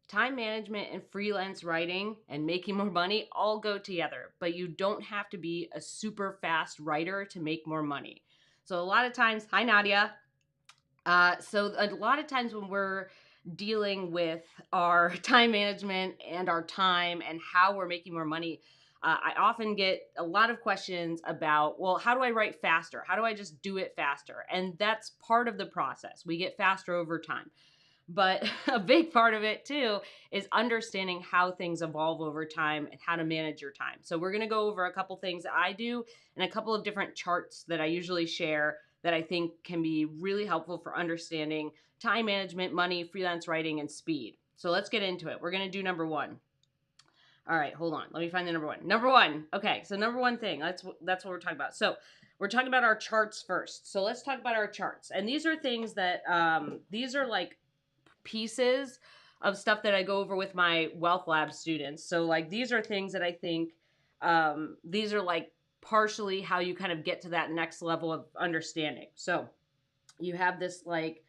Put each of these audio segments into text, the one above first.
Time management and freelance writing and making more money all go together, but you don't have to be a super fast writer to make more money. So a lot of times, hi Nadia. So a lot of times when we're dealing with our time management and our time and how we're making more money, I often get a lot of questions about, well, how do I write faster? How do I just do it faster? And that's part of the process. We get faster over time. But a big part of it too is understanding how things evolve over time and how to manage your time. So we're going to go over a couple things that I do and a couple of different charts that I usually share that I think can be really helpful for understanding time management, money, freelance writing, and speed. So let's get into it. We're going to do number one. All right, hold on. Let me find the number one. Number one. Okay, so number one thing. That's what we're talking about. So we're talking about our charts first. So let's talk about our charts. And these are things that these are like pieces of stuff that I go over with my Wealth Lab students. So like these are things that I think these are like partially how you kind of get to that next level of understanding. So you have this like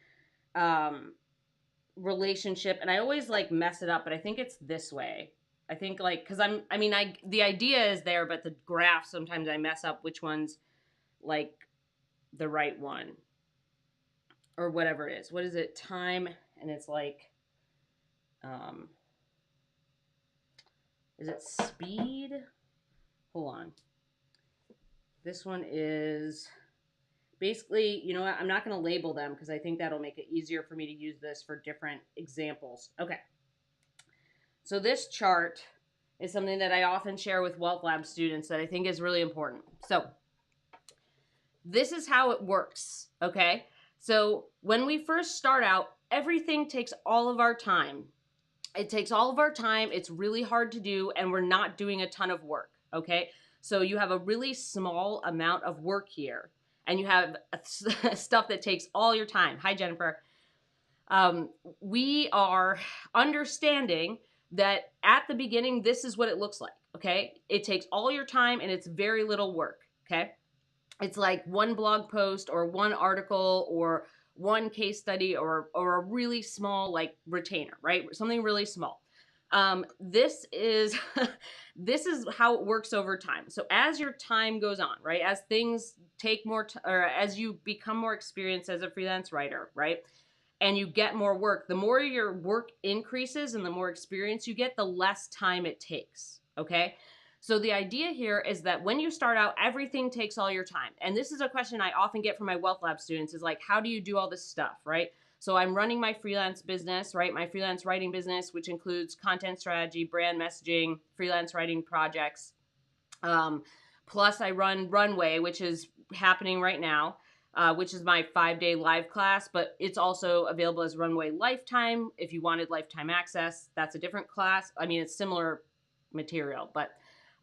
relationship, and I always like mess it up, but I think it's this way. I think like because the idea is there, but the graph sometimes I mess up which one's like the right one or whatever it is. What is it? Time, and it's like is it speed? Hold on. This one is basically, you know what? I'm not going to label them because I think that'll make it easier for me to use this for different examples. Okay. So this chart is something that I often share with Wealth Lab students that I think is really important. So this is how it works, okay? So when we first start out, everything takes all of our time. It takes all of our time. It's really hard to do, and we're not doing a ton of work, okay? So you have a really small amount of work here, and you have stuff that takes all your time. Hi, Jennifer. We are understanding that at the beginning, this is what it looks like, okay? It takes all your time, and it's very little work, okay? It's like one blog post or one article or one case study or a really small like retainer, right? Something really small. This is this is how it works over time. So as your time goes on, right, as things take more or as you become more experienced as a freelance writer, right, and you get more work, the more your work increases and the more experience you get, the less time it takes. Okay. So the idea here is that when you start out, everything takes all your time. And this is a question I often get from my Wealth Lab students is like, how do you do all this stuff, right? So I'm running my freelance business, right? My freelance writing business, which includes content strategy, brand messaging, freelance writing projects. Plus I run Runway, which is happening right now, which is my 5-day live class, but it's also available as Runway Lifetime. If you wanted lifetime access, that's a different class. I mean, it's similar material, but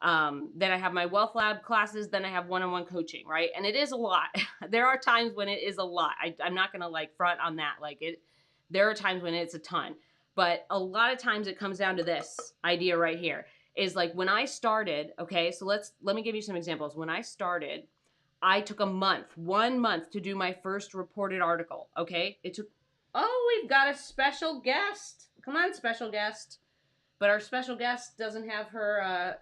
then I have my Wealth Lab classes. Then I have one-on-one coaching, right? And it is a lot. There are times when it is a lot. I'm not going to like front on that. Like it, there are times when it's a ton, but a lot of times it comes down to this idea right here is like when I started, okay, so let me give you some examples. When I started, I took a month, 1 month to do my first reported article. Okay. It took, oh, we've got a special guest. Come on, special guest. But our special guest doesn't have her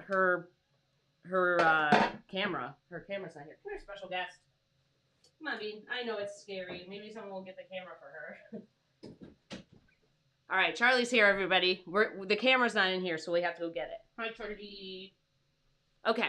camera. Her camera's not here. Come here, special guest. Come on, Bean. I know it's scary. Maybe someone will get the camera for her. All right, Charlie's here, everybody. The camera's not in here, so we have to go get it. Hi, Charlie. Okay,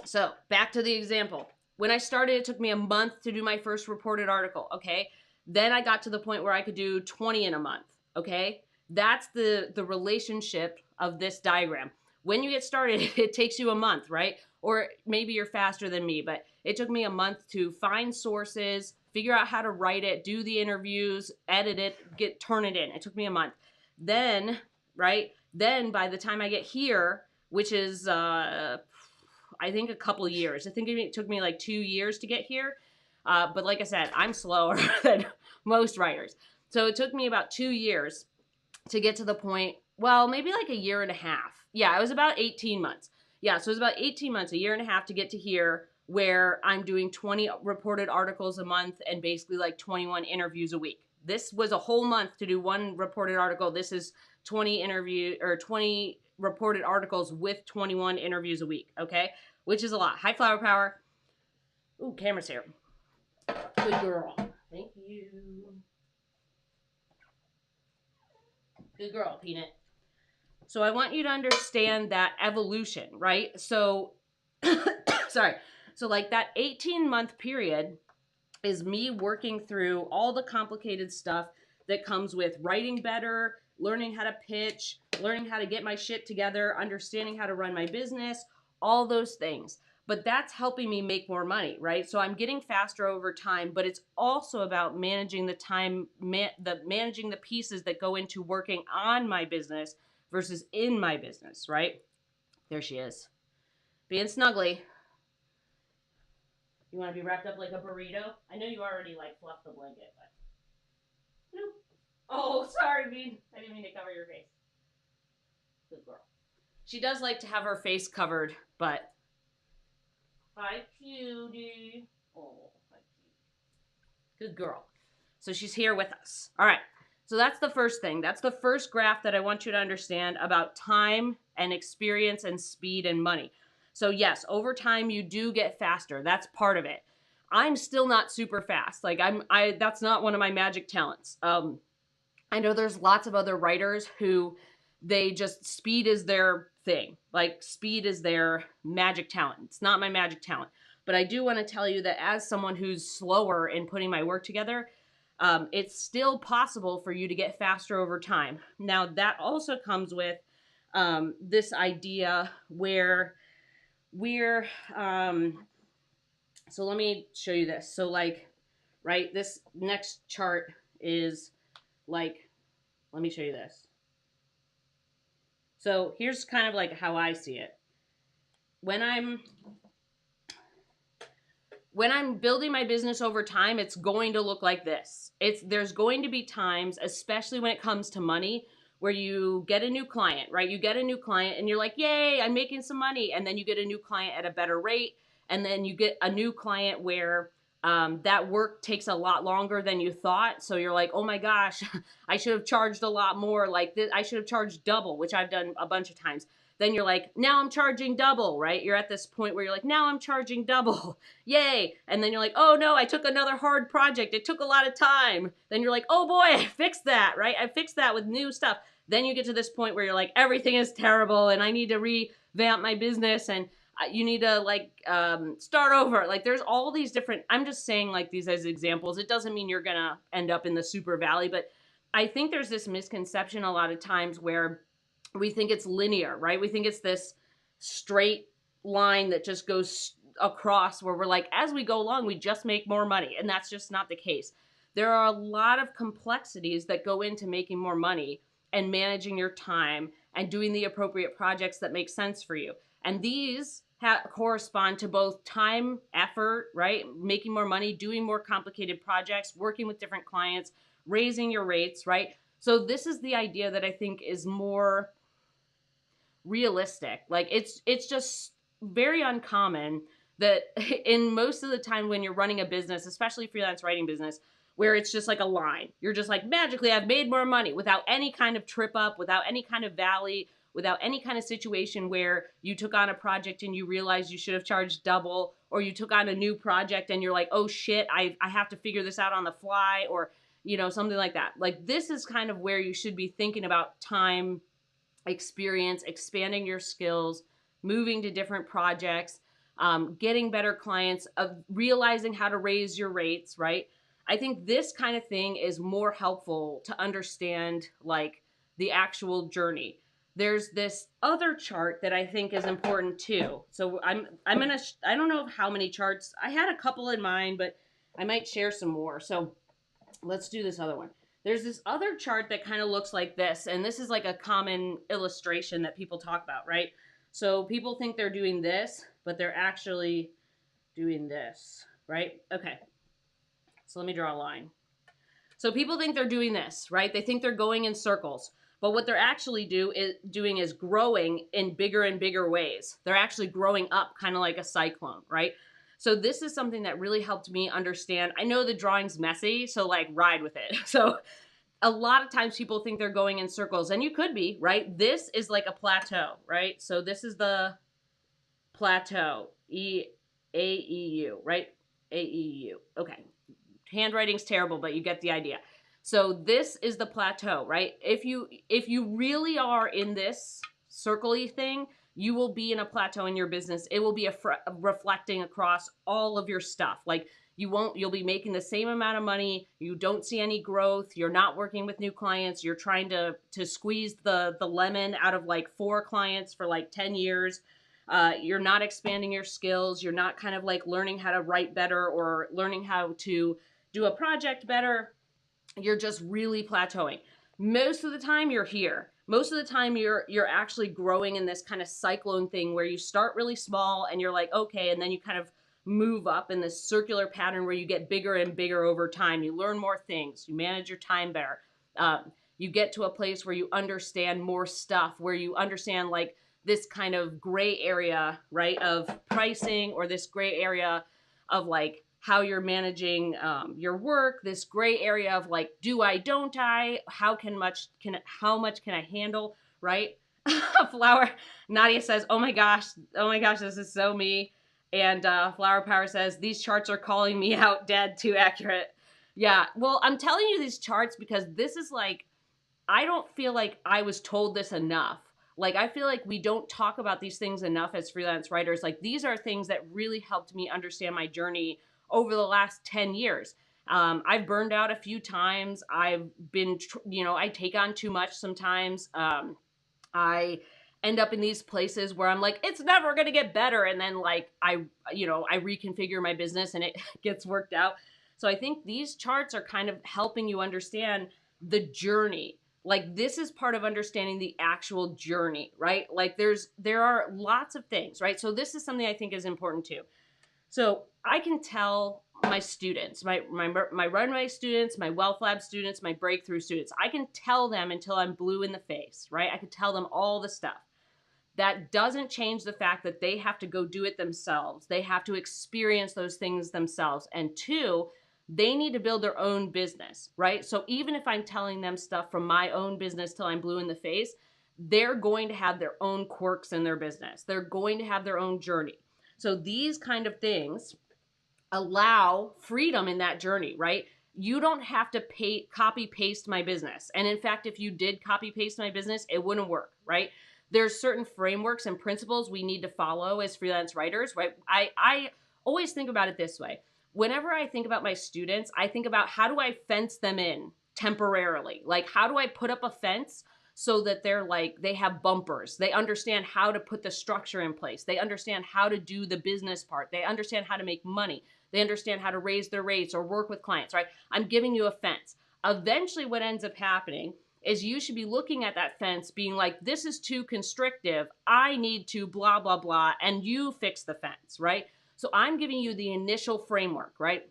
so back to the example. When I started, it took me a month to do my first reported article, okay? Then I got to the point where I could do 20 in a month, okay? That's the relationship of this diagram. When you get started, it takes you a month, right? Or maybe you're faster than me, but it took me a month to find sources, figure out how to write it, do the interviews, edit it, turn it in. It took me a month. Then, right? Then by the time I get here, which is I think a couple years. I think it took me like 2 years to get here. But like I said, I'm slower than most writers. So it took me about 2 years to get to the point, well, maybe like a year and a half. Yeah, it was about 18 months. Yeah, so it was about 18 months, a year and a half to get to here where I'm doing 20 reported articles a month and basically like 21 interviews a week. This was a whole month to do one reported article. This is 20 reported articles with 21 interviews a week, okay? Which is a lot. High flower power. Ooh, camera's here. Good girl. Thank you. Good girl, Peanut. So I want you to understand that evolution, right? So, sorry. So like that 18-month period is me working through all the complicated stuff that comes with writing better, learning how to pitch, learning how to get my shit together, understanding how to run my business, all those things. But that's helping me make more money, right? So I'm getting faster over time, but it's also about managing the time, managing the pieces that go into working on my business versus in my business, right? There she is. Being snuggly. You want to be wrapped up like a burrito? I know you already like fluffed the blanket, but nope. Oh, sorry, Bean. I didn't mean to cover your face. Good girl. She does like to have her face covered, but hi, cutie. Oh, hi, cutie. Good girl. So she's here with us. All right. So that's the first thing. That's the first graph that I want you to understand about time and experience and speed and money. So yes, over time you do get faster. That's part of it. I'm still not super fast. Like that's not one of my magic talents. I know there's lots of other writers who they just speed is their thing. Like speed is their magic talent. It's not my magic talent. But I do want to tell you that as someone who's slower in putting my work together, it's still possible for you to get faster over time. Now that also comes with this idea where we're so let me show you this. So like, right, this next chart is like, let me show you this. So here's kind of like how I see it. When I'm building my business over time, it's going to look like this. There's going to be times, especially when it comes to money, where you get a new client, right? You get a new client and you're like, yay, I'm making some money. And then you get a new client at a better rate. And then you get a new client where that work takes a lot longer than you thought. So you're like, oh my gosh, I should have charged a lot more. Like this, I should have charged double, which I've done a bunch of times. Then you're like, now I'm charging double, right? You're at this point where you're like, now I'm charging double. Yay. And then you're like, oh no, I took another hard project. It took a lot of time. Then you're like, oh boy, I fixed that, right? I fixed that with new stuff. Then you get to this point where you're like, everything is terrible and I need to revamp my business and you need to like start over. Like there's all these different, I'm just saying like these as examples. It doesn't mean you're going to end up in the super valley, but I think there's this misconception a lot of times where we think it's linear, right? We think it's this straight line that just goes across where we're like, as we go along, we just make more money. And that's just not the case. There are a lot of complexities that go into making more money and managing your time and doing the appropriate projects that make sense for you. And these correspond to both time, effort, right? Making more money, doing more complicated projects, working with different clients, raising your rates, right? So this is the idea that I think is more realistic. Like it's just very uncommon that in most of the time when you're running a business, especially freelance writing business, where it's just like a line. You're just like, magically, I've made more money without any kind of trip up, without any kind of valley, without any kind of situation where you took on a project and you realized you should have charged double, or you took on a new project and you're like, oh shit, I have to figure this out on the fly, or, you know, something like that. Like this is kind of where you should be thinking about time, experience, expanding your skills, moving to different projects, getting better clients, realizing how to raise your rates, right? I think this kind of thing is more helpful to understand like the actual journey. There's this other chart that I think is important too. So I don't know how many charts. I had a couple in mind, but I might share some more. So let's do this other one. There's this other chart that kind of looks like this, and this is like a common illustration that people talk about, right? So people think they're doing this, but they're actually doing this, right? Okay. So let me draw a line. So people think they're doing this, right? They think they're going in circles. But what they're actually doing is growing in bigger and bigger ways. They're actually growing up kind of like a cyclone, right? So this is something that really helped me understand. I know the drawing's messy, so like ride with it. So a lot of times people think they're going in circles, and you could be, right? This is like a plateau, right? So this is the plateau, AEU, right? AEU. Okay. Handwriting's terrible, but you get the idea. So this is the plateau, right? If you really are in this circle-y thing, you will be in a plateau in your business. It will be reflecting across all of your stuff. Like you'll be making the same amount of money. You don't see any growth. You're not working with new clients. You're trying to squeeze the lemon out of like 4 clients for like 10 years. You're not expanding your skills. You're not kind of like learning how to write better or learning how to do a project better. You're just really plateauing. Most of the time you're here. Most of the time you're actually growing in this kind of cyclone thing where you start really small and you're like, okay, and then you kind of move up in this circular pattern where you get bigger and bigger over time. You learn more things. You manage your time better. You get to a place where you understand more stuff, where you understand like this kind of gray area, right, of pricing, or this gray area of like how you're managing your work, this gray area of like, do I, don't I, how much can I handle, right? Flower, Nadia says, oh my gosh, this is so me. And Flower Power says, these charts are calling me out, dead, too accurate. Yeah, well, I'm telling you these charts because this is like, I don't feel like I was told this enough. Like, I feel like we don't talk about these things enough as freelance writers. Like, these are things that really helped me understand my journey over the last 10 years. I've burned out a few times. I've been, I take on too much sometimes. I end up in these places where I'm like, it's never going to get better. And then like, I reconfigure my business and it gets worked out. So I think these charts are kind of helping you understand the journey. Like this is part of understanding the actual journey, right? Like there are lots of things, right? So this is something I think is important too. So I can tell my students, my runway students, my Wealth Lab students, my breakthrough students, I can tell them until I'm blue in the face, right? I can tell them all the stuff. That doesn't change the fact that they have to go do it themselves. They have to experience those things themselves. And 2, they need to build their own business, right? So even if I'm telling them stuff from my own business till I'm blue in the face, they're going to have their own quirks in their business. They're going to have their own journey. So these kind of things allow freedom in that journey, right? You don't have to copy paste my business. And in fact, if you did copy paste my business, it wouldn't work, right? There's certain frameworks and principles we need to follow as freelance writers, right? I always think about it this way. Whenever I think about my students, I think about how do I fence them in temporarily? Like, how do I put up a fence so that they're like, they have bumpers. They understand how to put the structure in place. They understand how to do the business part. They understand how to make money. They understand how to raise their rates or work with clients, right? I'm giving you a fence. Eventually what ends up happening is you should be looking at that fence being like, this is too constrictive. I need to blah, blah, blah, and you fix the fence, right? So I'm giving you the initial framework, right?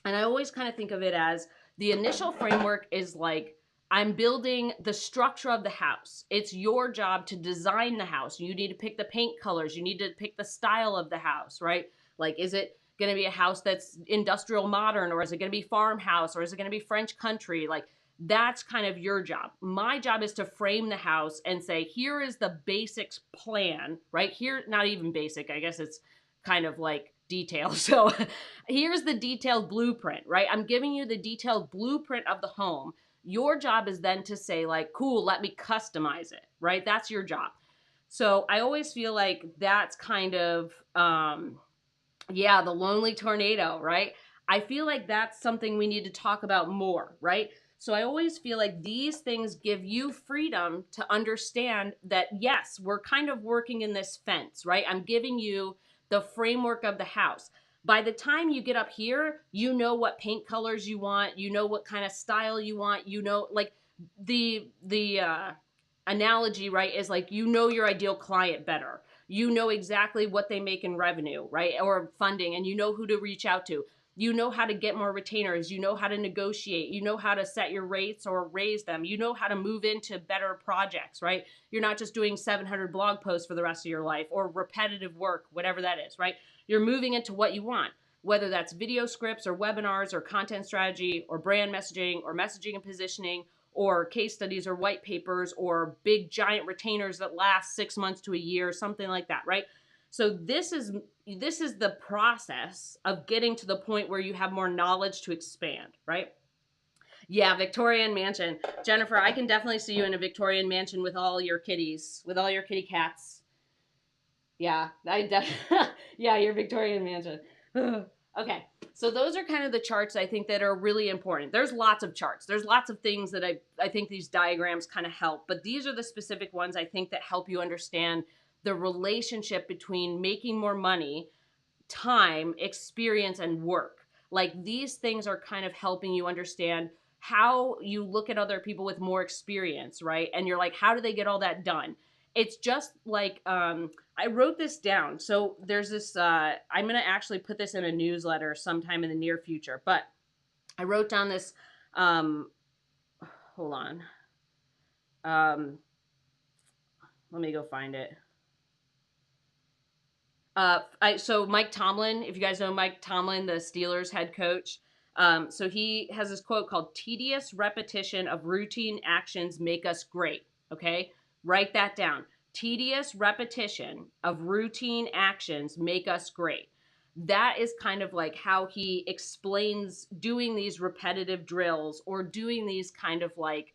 And I always kind of think of it as the initial framework is like, I'm building the structure of the house. It's your job to design the house. You need to pick the paint colors. You need to pick the style of the house, right? Like, is it going to be a house that's industrial modern, or is it going to be farmhouse, or is it going to be French country? Like, that's kind of your job. My job is to frame the house and say, here is the basics plan, right? Here, not even basic. I guess it's kind of like detailed. So here's the detailed blueprint, right? I'm giving you the detailed blueprint of the home. Your job is then to say like, cool, let me customize it, right? That's your job. So I always feel like that's kind of, the lonely tornado, right? I feel like that's something we need to talk about more, right? So I always feel like these things give you freedom to understand that, yes, we're kind of working in this fence, right? I'm giving you the framework of the house. By the time you get up here, you know what paint colors you want, you know what kind of style you want, you know, like the analogy, right, is like, you know your ideal client better. You know exactly what they make in revenue, right, or funding, and you know who to reach out to. You know how to get more retainers. You know how to negotiate. You know how to set your rates or raise them. You know how to move into better projects, right? You're not just doing 700 blog posts for the rest of your life or repetitive work, whatever that is, right? You're moving into what you want, whether that's video scripts or webinars or content strategy or brand messaging or messaging and positioning or case studies or white papers or big giant retainers that last 6 months to a year, something like that, right? So this is the process of getting to the point where you have more knowledge to expand, right? Yeah, Victorian mansion. Jennifer, I can definitely see you in a Victorian mansion with all your kitties, with all your kitty cats. Yeah, yeah, your Victorian mansion. Okay, so those are kind of the charts I think that are really important. There's lots of charts. There's lots of things that I think these diagrams kind of help, but these are the specific ones I think that help you understand the relationship between making more money, time, experience, and work. Like these things are kind of helping you understand how you look at other people with more experience, right? And you're like, how do they get all that done? It's just like I wrote this down. So there's this I'm going to actually put this in a newsletter sometime in the near future, but I wrote down this hold on. Let me go find it. So Mike Tomlin, if you guys know Mike Tomlin, the Steelers head coach, so he has this quote called "Tedious repetition of routine actions make us great." Okay, write that down. Tedious repetition of routine actions make us great. That is kind of like how he explains doing these repetitive drills or doing these kind of like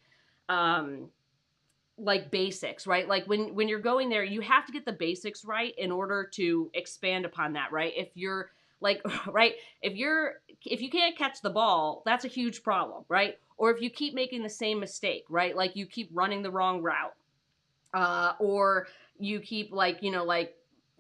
basics, right? Like when you're going there, you have to get the basics right in order to expand upon that, right? If you're like, right, if you can't catch the ball, that's a huge problem, right? Or if you keep making the same mistake, right? Like you keep running the wrong route, or you keep like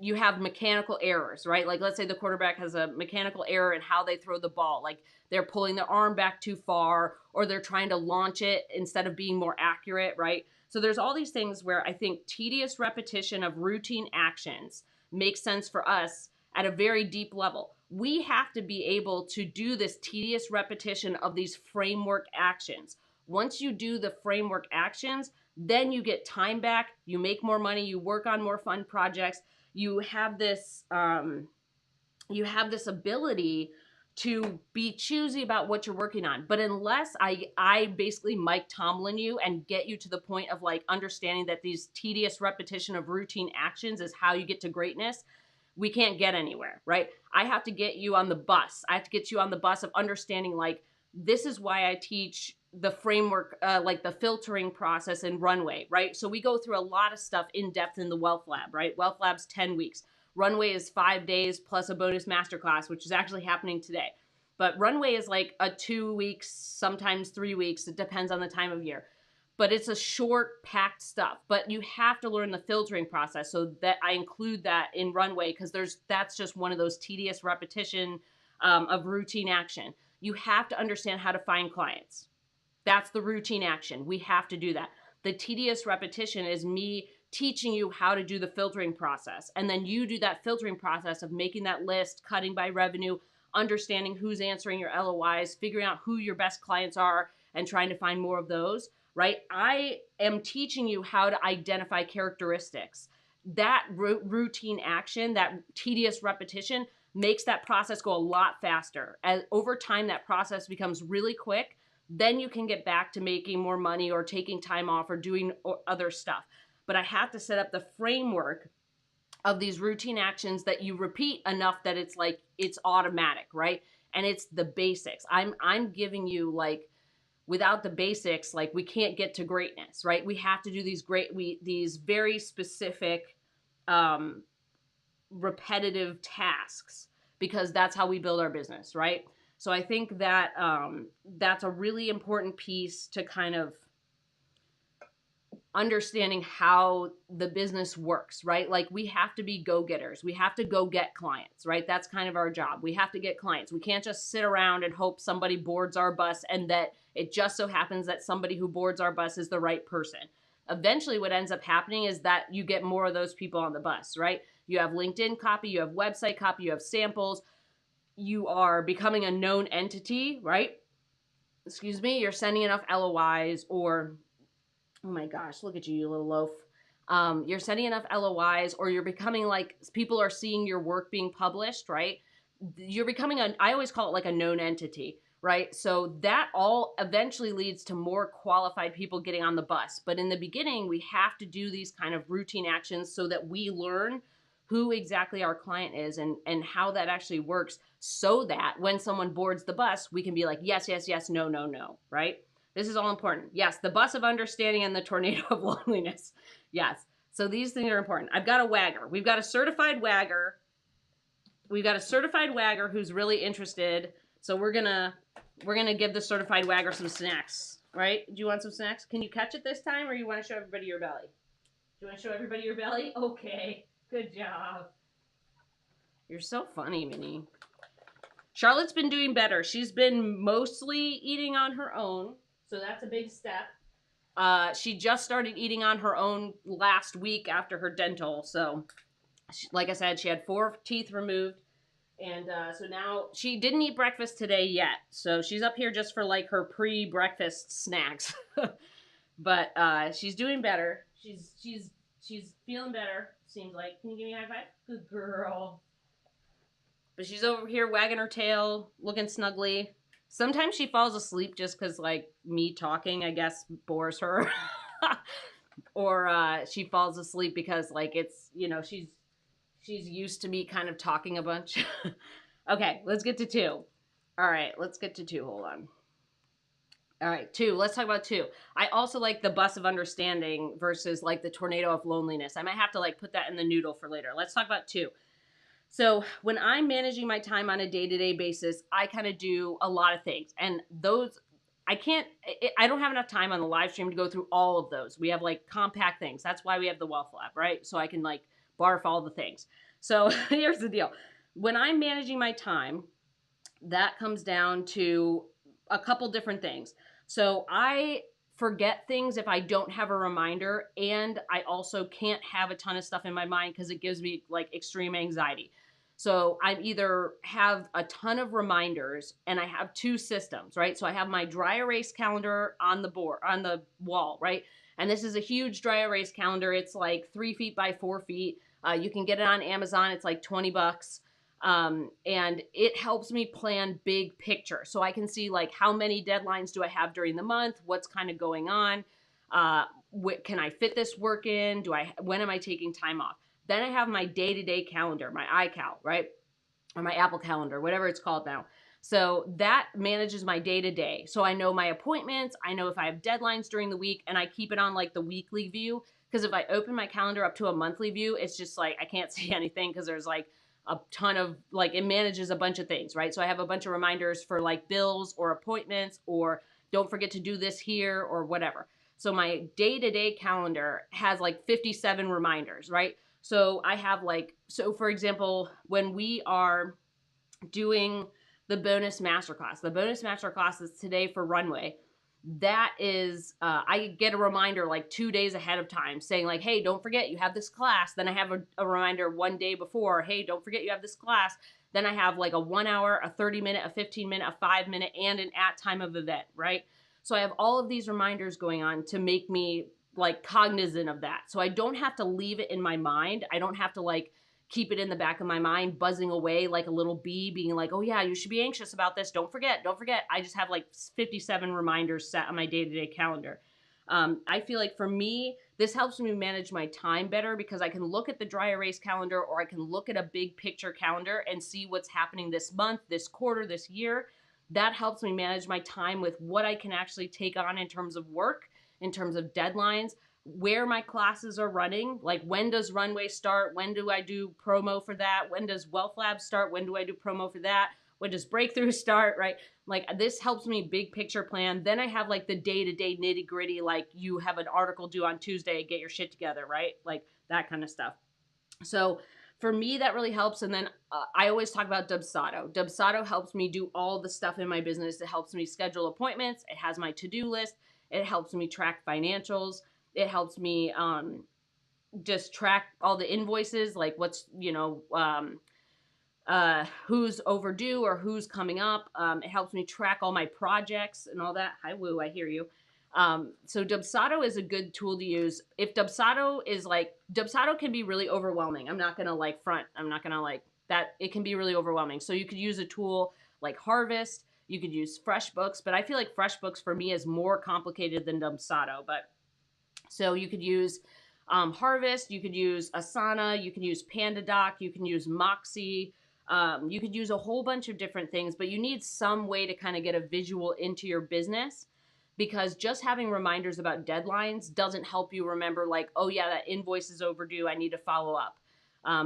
you have mechanical errors, right? Like let's say the quarterback has a mechanical error in how they throw the ball, like they're pulling their arm back too far, or they're trying to launch it instead of being more accurate, right? So there's all these things where I think tedious repetition of routine actions makes sense for us at a very deep level. We have to be able to do this tedious repetition of these framework actions. Once you do the framework actions, then you get time back, you make more money, you work on more fun projects, you have this ability to be choosy about what you're working on. But unless I basically Mike Tomlin you and get you to the point of like understanding that these tedious repetition of routine actions is how you get to greatness, we can't get anywhere, right? I have to get you on the bus. I have to get you on the bus of understanding like this is why I teach the framework, like the filtering process in Runway, right? So we go through a lot of stuff in depth in the Wealth Lab, right? Wealth Lab's 10 weeks. Runway is 5 days plus a bonus masterclass, which is actually happening today. But Runway is like a 2 weeks, sometimes 3 weeks. It depends on the time of year. But it's a short, packed stuff. But you have to learn the filtering process. So that I include that in Runway because that's just one of those tedious repetition of routine action. You have to understand how to find clients. That's the routine action. We have to do that. The tedious repetition is me teaching you how to do the filtering process. And then you do that filtering process of making that list, cutting by revenue, understanding who's answering your LOIs, figuring out who your best clients are, and trying to find more of those, right? I am teaching you how to identify characteristics. That routine action, that tedious repetition, makes that process go a lot faster. As over time, that process becomes really quick. Then you can get back to making more money or taking time off or doing other stuff. But I have to set up the framework of these routine actions that you repeat enough that it's like it's automatic, right? And it's the basics. I'm giving you like without the basics, like we can't get to greatness, right? We have to do these very specific repetitive tasks because that's how we build our business, right? So I think that that's a really important piece to kind of understanding how the business works, right? Like we have to be go-getters. We have to go get clients, right? That's kind of our job. We have to get clients. We can't just sit around and hope somebody boards our bus and that it just so happens that somebody who boards our bus is the right person. Eventually what ends up happening is that you get more of those people on the bus, right? You have LinkedIn copy, you have website copy, you have samples. You are becoming a known entity, right? Excuse me, you're sending enough LOIs or, oh my gosh, look at you, you little loaf. You're sending enough LOIs, or you're becoming like, people are seeing your work being published, right? You're becoming I always call it like a known entity, right? So that all eventually leads to more qualified people getting on the bus. But in the beginning, we have to do these kind of routine actions so that we learn who exactly our client is and how that actually works, so that when someone boards the bus, we can be like, yes, yes, yes, no, no, no, right? This is all important. Yes, the bus of understanding and the tornado of loneliness. Yes. So these things are important. I've got a wagger. We've got a certified wagger. We've got a certified wagger who's really interested. So we're gonna give the certified wagger some snacks, right? Do you want some snacks? Can you catch it this time, or you want to show everybody your belly? Do you want to show everybody your belly? Okay, good job. You're so funny, Minnie. Charlotte's been doing better. She's been mostly eating on her own, so that's a big step. She just started eating on her own last week after her dental. So, like I said, she had 4 teeth removed. And so now she didn't eat breakfast today yet. So she's up here just for like her pre-breakfast snacks. But she's doing better. She's feeling better, seems like. Can you give me a high five? Good girl. But she's over here wagging her tail, looking snuggly. Sometimes she falls asleep just because, like, me talking, I guess, bores her. Or she falls asleep because, like, it's, you know, she's used to me kind of talking a bunch. Okay, let's get to 2. All right, let's get to 2. Hold on. All right, 2. Let's talk about 2. I also like the bus of understanding versus, like, the tornado of loneliness. I might have to, like, put that in the noodle for later. Let's talk about 2. So when I'm managing my time on a day-to-day basis, I kind of do a lot of things. And those, I don't have enough time on the live stream to go through all of those. We have like compact things. That's why we have the Wealth Lab, right? So I can like barf all the things. So here's the deal. When I'm managing my time, that comes down to a couple different things. So I forget things if I don't have a reminder, and I also can't have a ton of stuff in my mind because it gives me like extreme anxiety. So I either have a ton of reminders, and I have 2 systems, right? So I have my dry erase calendar on the board, on the wall, right? And this is a huge dry erase calendar. It's like 3 feet by 4 feet. You can get it on Amazon. It's like $20. And it helps me plan big picture. So I can see like how many deadlines do I have during the month? What's kind of going on? Can I fit this work in? When am I taking time off? Then I have my day-to-day calendar, my iCal, right? Or my Apple Calendar, whatever it's called now. So that manages my day-to-day. So I know my appointments, I know if I have deadlines during the week, and I keep it on like the weekly view. Because if I open my calendar up to a monthly view, it's just like I can't see anything because there's like a ton of like, it manages a bunch of things, right? So I have a bunch of reminders for like bills or appointments, or don't forget to do this here or whatever. So my day-to-day calendar has like 57 reminders, right? So I have like, so for example, when we are doing the bonus masterclass is today for Runway. That is, I get a reminder like 2 days ahead of time saying like, hey, don't forget you have this class. Then I have a reminder 1 day before, hey, don't forget you have this class. Then I have like a 1 hour, a 30-minute, a 15-minute, a 5-minute, and an at time of event, right? So I have all of these reminders going on to make me like cognizant of that. So I don't have to leave it in my mind. I don't have to like keep it in the back of my mind, buzzing away like a little bee, being like, oh yeah, you should be anxious about this. Don't forget, don't forget. I just have like 57 reminders set on my day-to-day calendar. I feel like for me, this helps me manage my time better because I can look at the dry erase calendar, or I can look at a big picture calendar and see what's happening this month, this quarter, this year. That helps me manage my time with what I can actually take on in terms of work, in terms of deadlines, where my classes are running. Like, when does Runway start? When do I do promo for that? When does Wealth Lab start? When do I do promo for that? When does Breakthrough start, right? Like, this helps me big picture plan. Then I have like the day-to-day nitty-gritty, like you have an article due on Tuesday, get your shit together, right? Like that kind of stuff. So for me, that really helps. And then I always talk about Dubsado. Dubsado helps me do all the stuff in my business. It helps me schedule appointments. It has my to-do list. It helps me track financials. It helps me just track all the invoices, like what's, who's overdue or who's coming up. It helps me track all my projects and all that. Hi, Woo, I hear you. So Dubsado is a good tool to use. If Dubsado is like, Dubsado can be really overwhelming. I'm not going to like front. I'm not going to like that. It can be really overwhelming. So you could use a tool like Harvest. You could use FreshBooks, but I feel like FreshBooks for me is more complicated than Dubsado. But so you could use Harvest, you could use Asana, you can use PandaDoc, you can use Moxie. You could use a whole bunch of different things, but you need some way to kind of get a visual into your business, because just having reminders about deadlines doesn't help you remember, like, oh yeah, that invoice is overdue, I need to follow up.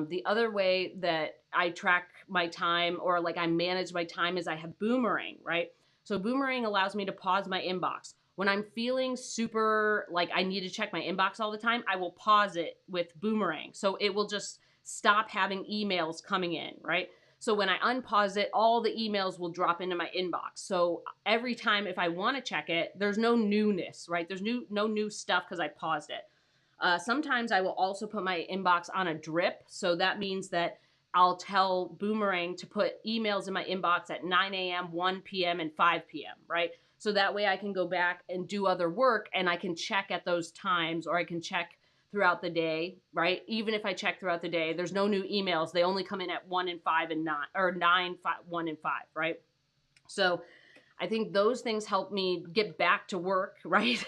The other way that I track my time, or like I manage my time, is I have Boomerang, right? So Boomerang allows me to pause my inbox. When I'm feeling super like I need to check my inbox all the time, I will pause it with Boomerang. So it will just stop having emails coming in, right? So when I unpause it, all the emails will drop into my inbox. So every time if I want to check it, there's no newness, right? There's no new stuff because I paused it. Sometimes I will also put my inbox on a drip. So that means that I'll tell Boomerang to put emails in my inbox at 9 a.m., 1 p.m., and 5 p.m., right? So that way I can go back and do other work, and I can check at those times, or I can check throughout the day, right? Even if I check throughout the day, there's no new emails. They only come in at 1 and 5 and 9, or 9, 5, 1 and 5, right? So I think those things help me get back to work, right?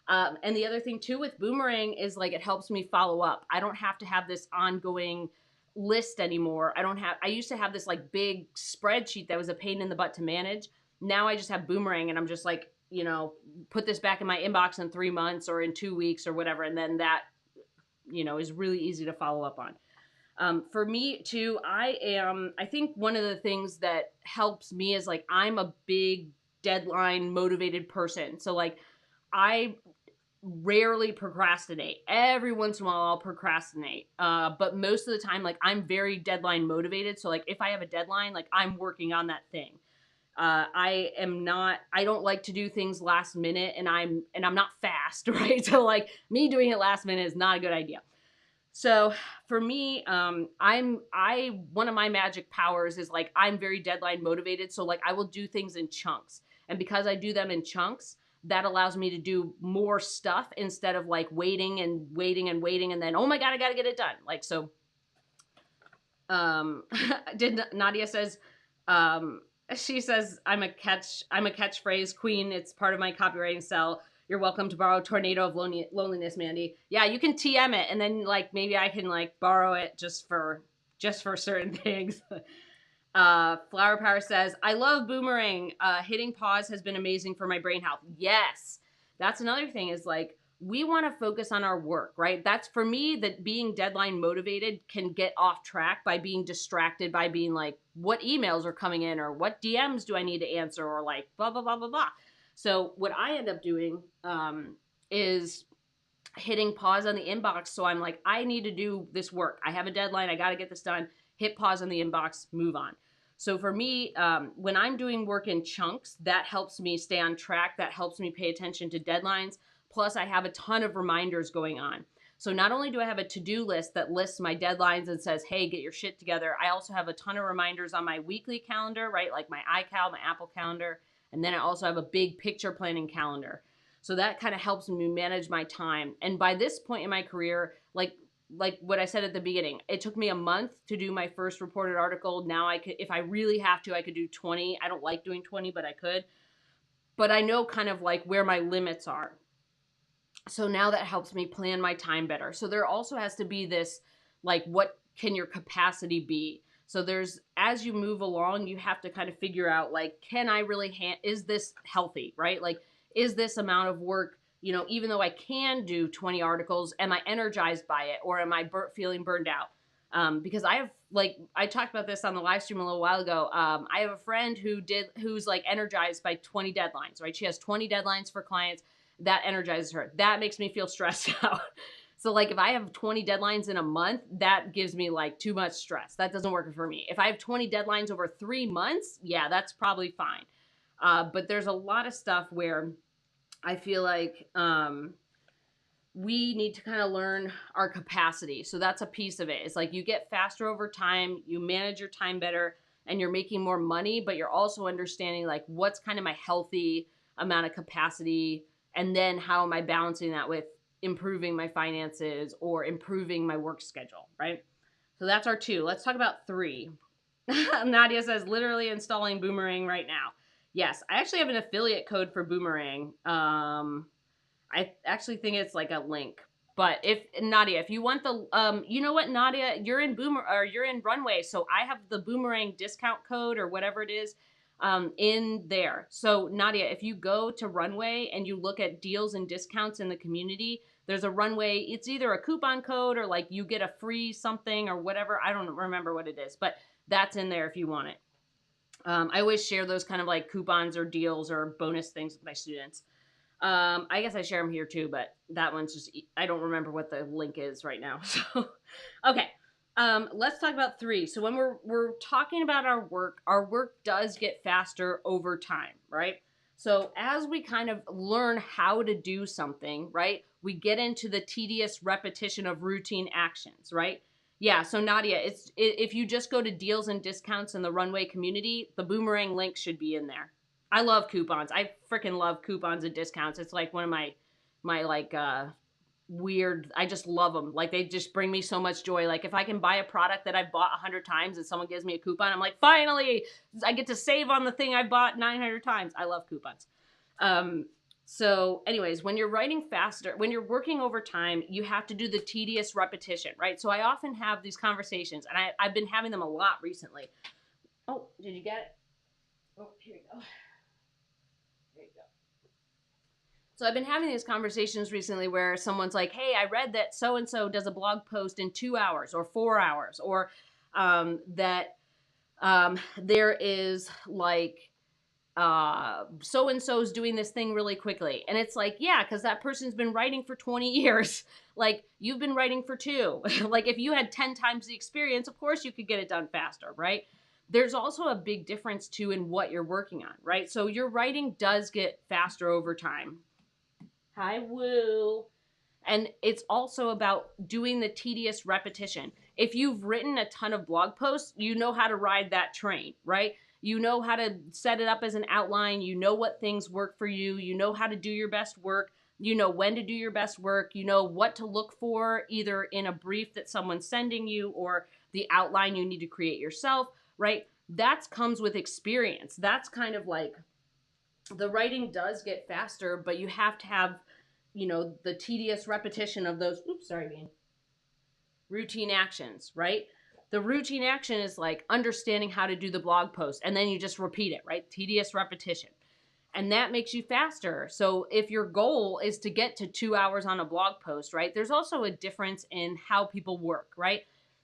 And the other thing too with Boomerang is like it helps me follow up. I don't have to have this ongoing list anymore. I used to have this like big spreadsheet that was a pain in the butt to manage. Now I just have Boomerang, and I'm just like, put this back in my inbox in 3 months or in 2 weeks or whatever. And then that, is really easy to follow up on. For me too, I think one of the things that helps me is like, I'm a big deadline motivated person. So like I rarely procrastinate. Every once in a while I'll procrastinate. But most of the time, like I'm very deadline motivated. So like if I have a deadline, like I'm working on that thing. I don't like to do things last minute, and I'm not fast, right? So like me doing it last minute is not a good idea. So for me, one of my magic powers is like, I'm very deadline motivated. So like I will do things in chunks. And because I do them in chunks, that allows me to do more stuff instead of like waiting and waiting and waiting. And then, oh my God, I got to get it done. Like, so, Nadia says, she says, I'm a catchphrase queen. It's part of my copywriting cell. You're welcome to borrow Tornado of Loneliness, Mandy. Yeah, you can TM it, and then like maybe I can like borrow it just for certain things. Flower Power says, I love Boomerang. Hitting pause has been amazing for my brain health. Yes, that's another thing, is like we want to focus on our work, right? That's for me, that being deadline motivated can get off track by being distracted by being like, what emails are coming in, or what DMs do I need to answer, or like blah, blah, blah, blah, blah. So what I end up doing is hitting pause on the inbox. So I'm like, I need to do this work. I have a deadline. I got to get this done. Hit pause on the inbox, move on. So for me, when I'm doing work in chunks, that helps me stay on track. That helps me pay attention to deadlines. Plus, I have a ton of reminders going on. So not only do I have a to-do list that lists my deadlines and says, hey, get your shit together, I also have a ton of reminders on my weekly calendar, right? Like my iCal, my Apple Calendar. And then I also have a big picture planning calendar. So that kind of helps me manage my time. And by this point in my career, like what I said at the beginning, it took me a month to do my first reported article. Now I could, if I really have to, I could do 20. I don't like doing 20, but I could. But I know kind of like where my limits are. So now that helps me plan my time better. So there also has to be this, like, what can your capacity be? So there's, as you move along, you have to kind of figure out, like, can I really, is this healthy, right? Like, is this amount of work, even though I can do 20 articles, am I energized by it, or am I feeling burned out? Because I have, like, I talked about this on the live stream a little while ago. I have a friend who's like energized by 20 deadlines, right? She has 20 deadlines for clients. That energizes her. That makes me feel stressed out. So like if I have 20 deadlines in a month, that gives me like too much stress. That doesn't work for me. If I have 20 deadlines over 3 months, yeah, that's probably fine. But there's a lot of stuff where I feel like we need to kind of learn our capacity. So that's a piece of it. It's like you get faster over time, you manage your time better, and you're making more money, but you're also understanding like what's kind of my healthy amount of capacity And then how am I balancing that with improving my finances or improving my work schedule, right? So that's our 2. Let's talk about 3. Nadia says, literally installing Boomerang right now. Yes, I actually have an affiliate code for Boomerang. I actually think it's like a link. But if Nadia, if you want the, you know what, Nadia, you're in you're in Runway, so I have the Boomerang discount code or whatever it is, in there. So Nadia, if you go to Runway and you look at deals and discounts in the community, there's a Runway. It's either a coupon code or like you get a free something or whatever. I don't remember what it is, but that's in there if you want it. I always share those kind of like coupons or deals or bonus things with my students. I guess I share them here too, but that one's just, I don't remember what the link is right now. So, okay. Let's talk about 3. So when we're talking about our work does get faster over time, right? So as we kind of learn how to do something, right, we get into the tedious repetition of routine actions, right? Yeah, so Nadia, if you just go to deals and discounts in the Runway community, the Boomerang link should be in there. I love coupons. I freaking love coupons and discounts. It's like one of my like weird, I just love them. Like they just bring me so much joy. Like if I can buy a product that I've bought 100 times and someone gives me a coupon, I'm like, finally, I get to save on the thing I bought 900 times. I love coupons. So anyways, when you're writing faster, when you're working overtime, you have to do the tedious repetition, right? So I often have these conversations, and I've been having them a lot recently. Oh, did you get it? Oh, here we go. So I've been having these conversations recently where someone's like, hey, I read that so-and-so does a blog post in 2 hours or 4 hours, or that there is like so-and-so's doing this thing really quickly. And it's like, yeah, because that person's been writing for 20 years. Like you've been writing for 2. Like if you had 10 times the experience, of course you could get it done faster, right? There's also a big difference too in what you're working on, right? So your writing does get faster over time. Hi, Woo. And it's also about doing the tedious repetition. If you've written a ton of blog posts, you know how to ride that train, right? You know how to set it up as an outline. You know what things work for you. You know how to do your best work. You know when to do your best work. You know what to look for either in a brief that someone's sending you or the outline you need to create yourself, right? That comes with experience. That's kind of like the writing does get faster, but you have to have, you know, the tedious repetition of those, routine actions, right? The routine action is like understanding how to do the blog post, and then you just repeat it, right? Tedious repetition. And that makes you faster. So if your goal is to get to 2 hours on a blog post, right? There's also a difference in how people work, right?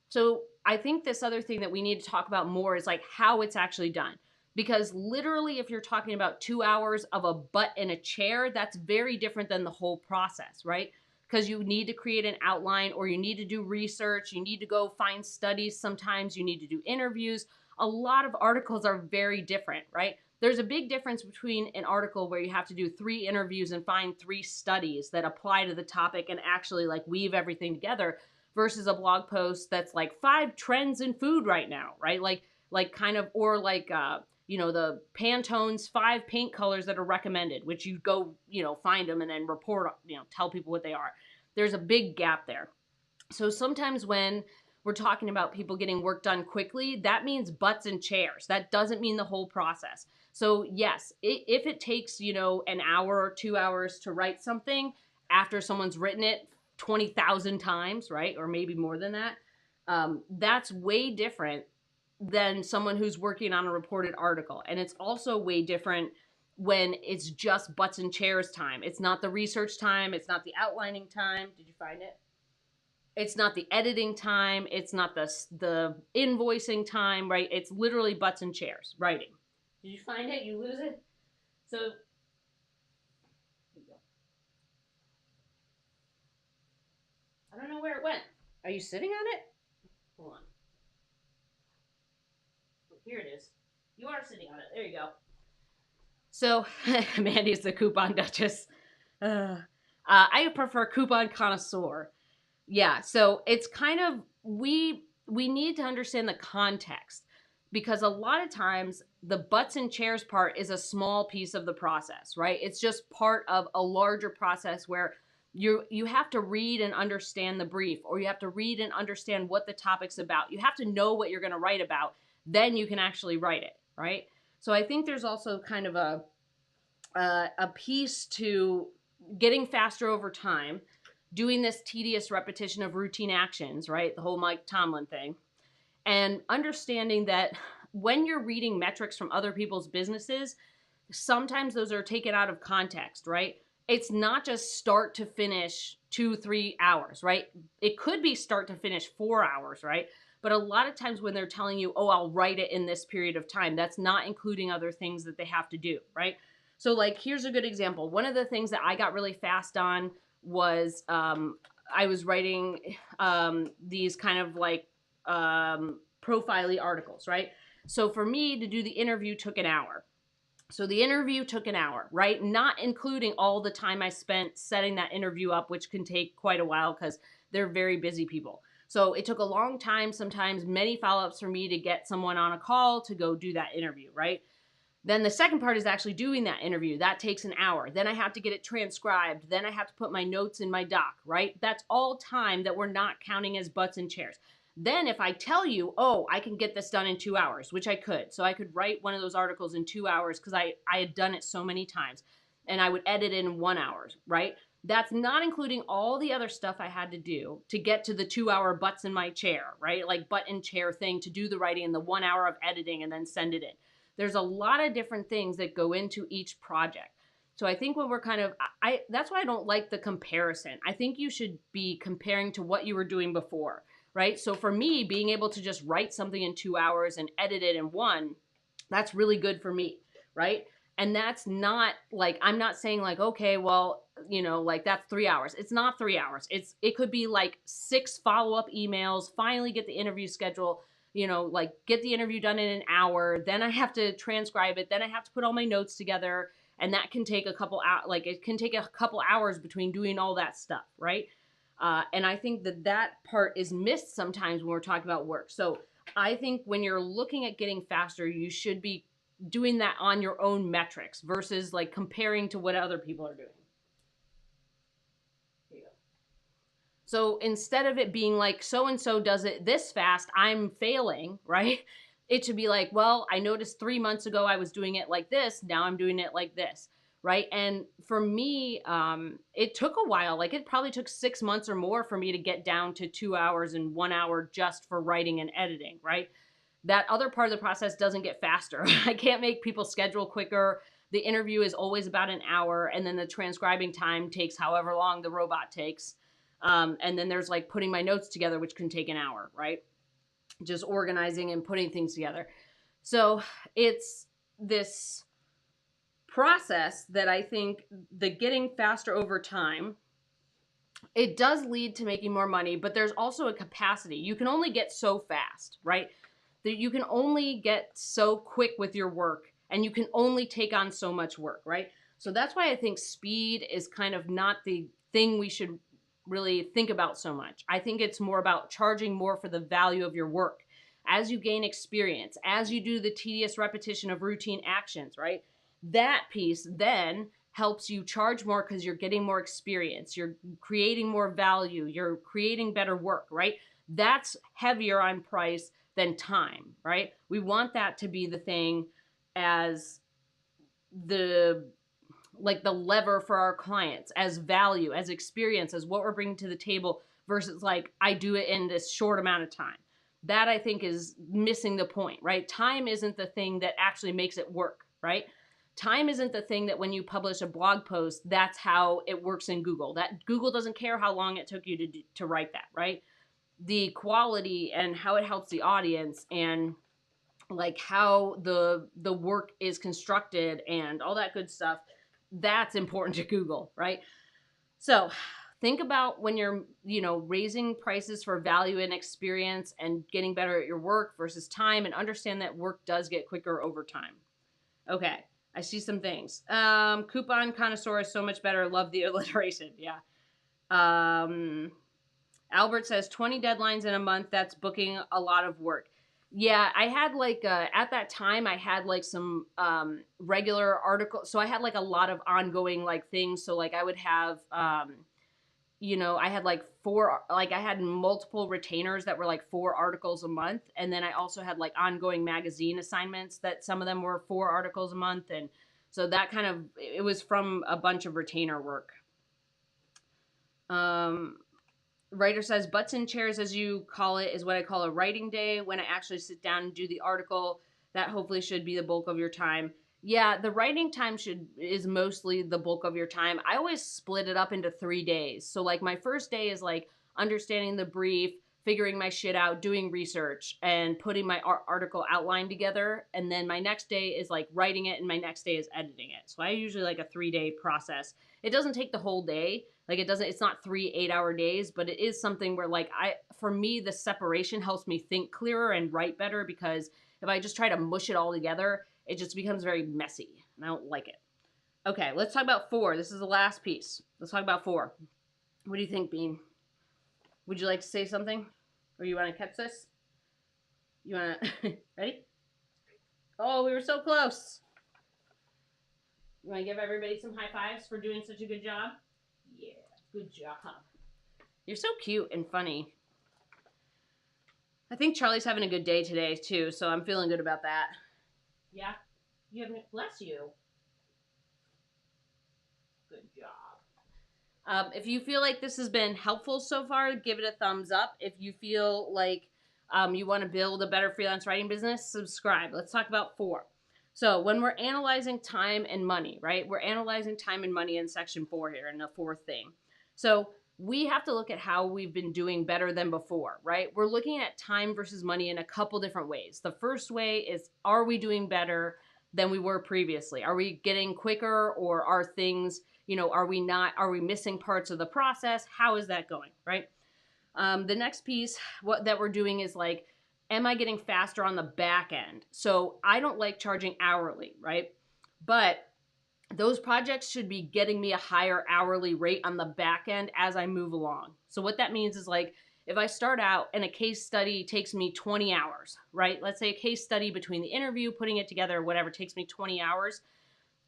So I think this other thing that we need to talk about more is like how it's actually done. Because literally, if you're talking about 2 hours of a butt in a chair, that's very different than the whole process, right? Because you need to create an outline, or you need to do research. You need to go find studies. Sometimes you need to do interviews. A lot of articles are very different, right? There's a big difference between an article where you have to do 3 interviews and find 3 studies that apply to the topic and actually like weave everything together versus a blog post that's like 5 trends in food right now, right? Like kind of, or like, you know, the Pantone's 5 paint colors that are recommended, which you go, you know, find them and then report, you know, tell people what they are. There's a big gap there. So sometimes when we're talking about people getting work done quickly, that means butts and chairs. That doesn't mean the whole process. So yes, if it takes, you know, an hour or 2 hours to write something after someone's written it 20,000 times, right? Or maybe more than that, that's way different than someone who's working on a reported article. And it's also way different when it's just butts and chairs time. It's not the research time. It's not the outlining time. Did you find it? It's not the editing time. It's not the invoicing time, right? It's literally butts and chairs writing. Did you find it? You lose it? So, I don't know where it went. Are you sitting on it? Hold on. Here it is. You are sitting on it. There you go. So, Mandy's the coupon duchess. I prefer coupon connoisseur. Yeah, so it's kind of, we need to understand the context, because a lot of times the butts and chairs part is a small piece of the process, right? It's just part of a larger process where you have to read and understand the brief, or you have to read and understand what the topic's about. You have to know what you're going to write about, then you can actually write it, right? So I think there's also kind of a piece to getting faster over time, doing this tedious repetition of routine actions, right? The whole Mike Tomlin thing, and understanding that when you're reading metrics from other people's businesses, sometimes those are taken out of context, right? It's not just start to finish 2-3 hours, right? It could be start to finish 4 hours, right? But a lot of times when they're telling you, oh, I'll write it in this period of time, that's not including other things that they have to do, right? So, like, here's a good example. One of the things that I got really fast on was I was writing these kind of like profile-y articles, right? So for me to do the interview took an hour. So the interview took an hour, right? Not including all the time I spent setting that interview up, which can take quite a while because they're very busy people. So it took a long time, sometimes many follow-ups for me to get someone on a call to go do that interview, right? Then the second part is actually doing that interview. That takes an hour. Then I have to get it transcribed. Then I have to put my notes in my doc, right? That's all time that we're not counting as butts and chairs. Then if I tell you, oh, I can get this done in 2 hours, which I could. So I could write one of those articles in 2 hours because I had done it so many times. And I would edit it in 1 hour, right? That's not including all the other stuff I had to do to get to the 2-hour butts in my chair, right? Like butt and chair thing to do the writing and the 1 hour of editing and then send it in. There's a lot of different things that go into each project. So I think when we're kind of, that's why I don't like the comparison. I think you should be comparing to what you were doing before, right? So for me, being able to just write something in 2 hours and edit it in 1, that's really good for me, right? And that's not like, I'm not saying like, okay, well, you know, like that's 3 hours. It's not 3 hours. It could be like 6 follow-up emails, finally get the interview schedule, you know, like get the interview done in an hour. Then I have to transcribe it. Then I have to put all my notes together. And that can take a couple hours, like it can take a couple hours between doing all that stuff, right? And I think that that part is missed sometimes when we're talking about work. So I think when you're looking at getting faster, you should be doing that on your own metrics versus like comparing to what other people are doing. So instead of it being like, so-and-so does it this fast, I'm failing, right? It should be like, well, I noticed 3 months ago I was doing it like this. Now I'm doing it like this, right? And for me, it took a while. Like it probably took 6 months or more for me to get down to 2 hours and 1 hour just for writing and editing, right? That other part of the process doesn't get faster. I can't make people schedule quicker. The interview is always about an hour, and then the transcribing time takes however long the robot takes. And then there's like putting my notes together, which can take an hour, right? Just organizing and putting things together. So it's this process that I think the getting faster over time, it does lead to making more money, but there's also a capacity. You can only get so fast, right? That you can only get so quick with your work, and you can only take on so much work, right? So that's why I think speed is kind of not the thing we should really think about so much. I think it's more about charging more for the value of your work. As you gain experience, as you do the tedious repetition of routine actions, right? That piece then helps you charge more because you're getting more experience, you're creating more value, you're creating better work, right? That's heavier on price than time, right? We want that to be the thing as the lever for our clients, as value, as experience, as what we're bringing to the table versus like, I do it in this short amount of time. That I think is missing the point, right? Time isn't the thing that actually makes it work, right? Time isn't the thing that when you publish a blog post, that's how it works in Google. That Google doesn't care how long it took you to write that, right? The quality and how it helps the audience and like how the work is constructed and all that good stuff, that's important to Google, right? So think about when you're, you know, raising prices for value and experience and getting better at your work versus time, and understand that work does get quicker over time. Okay, I see some things. Coupon connoisseur is so much better. Love the alliteration. Yeah. Albert says 20 deadlines in a month. That's booking a lot of work. Yeah, I had like at that time I had like some regular articles. So I had like a lot of ongoing like things. So like I would have you know, I had like I had multiple retainers that were like 4 articles a month. And then I also had like ongoing magazine assignments that some of them were 4 articles a month. And so that kind of, it was from a bunch of retainer work. Um, Writer says, butts in chairs, as you call it, is what I call a writing day. When I actually sit down and do the article, that hopefully should be the bulk of your time. Yeah, the writing time is mostly the bulk of your time. I always split it up into 3 days. So like my first day is like understanding the brief, figuring my shit out, doing research, and putting my article outline together. And then my next day is like writing it, and my next day is editing it. So I usually like a 3 day process. It doesn't take the whole day. Like it's not 3 8-hour days, but it is something where like for me, the separation helps me think clearer and write better, because if I just try to mush it all together, it just becomes very messy and I don't like it. Okay, let's talk about 4. This is the last piece. Let's talk about 4. What do you think, Bean? Would you like to say something? Or you want to catch this? You want to, ready? Oh, we were so close. You want to give everybody some high fives for doing such a good job? Yeah, good job. You're so cute and funny. I think Charlie's having a good day today, too, so I'm feeling good about that. Yeah? You have, bless you. Good job. If you feel like this has been helpful so far, give it a thumbs up. If you feel like you want to build a better freelance writing business, subscribe. Let's talk about 4. So when we're analyzing time and money, right? We're analyzing time and money in section 4 here, in the 4th thing. So we have to look at how we've been doing better than before, right? We're looking at time versus money in a couple different ways. The first way is, are we doing better than we were previously? Are we getting quicker, or are things, you know, are we missing parts of the process? How is that going, right? The next piece that we're doing is like, am I getting faster on the back end? So I don't like charging hourly, right? But those projects should be getting me a higher hourly rate on the back end as I move along. So what that means is like, if I start out and a case study takes me 20 hours, right? Let's say a case study between the interview, putting it together, whatever, takes me 20 hours.